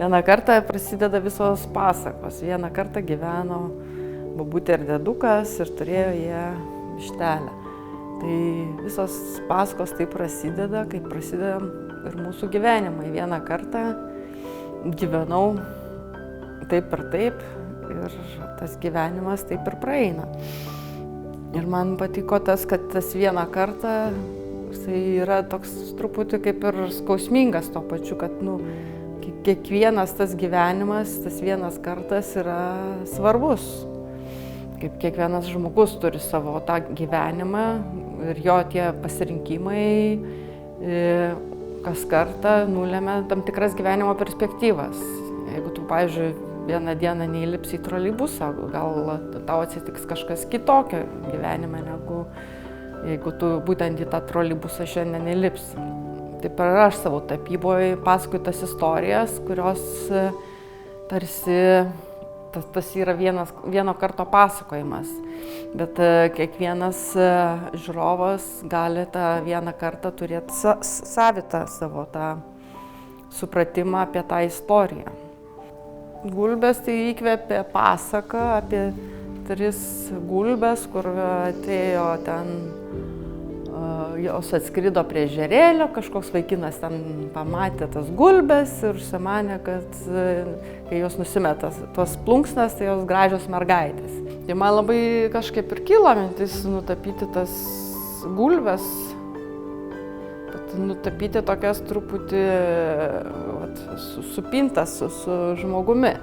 Vieną kartą prasideda visos pasakos. Vieną kartą gyveno bobutė ir dėdukas ir turėjo jie vištelę. Tai visos pasakos taip prasideda, kaip prasideda ir mūsų gyvenimai. Vieną kartą gyvenau taip ir tas gyvenimas taip ir praeina. Ir man patiko tas, kad tas vieną kartą jisai yra toks truputį kaip ir skausmingas tuo pačiu, kad kiekvienas tas gyvenimas, tas vienas kartas yra svarbus. Kaip kiekvienas žmogus turi savo tą gyvenimą ir jo tie pasirinkimai kas kartą nulemia tam tikras gyvenimo perspektyvas. Jeigu tu, pavyzdžiui, vieną dieną neįlipsi į troleibusą, gal tau atsitiks kažkas kitokio gyvenime, negu jeigu tu būtent į tą troleibusą šiandien neįlipsi. Taip ir aš savo tapyboje pasakoju tas istorijas, kurios tarsi tas yra vieno karto pasakojimas, bet kiekvienas žiūrovas gali tą vieną kartą turėti savitą savo tą supratimą apie tą istoriją. Gulbės tai įkvėpė pasaką apie 3 gulbės, kur atėjo ten, jos atskrido prie ežerėlio, kažkoks vaikinas ten pamatė tas gulbės ir užsimanė, kad kai jos nusimeta tos plunksnas, tai jos gražios mergaitės. Tai man labai kažkaip ir kilo mintis nutapyti tas gulbės, bet nutapyti tokias truputį supintas su žmogumi.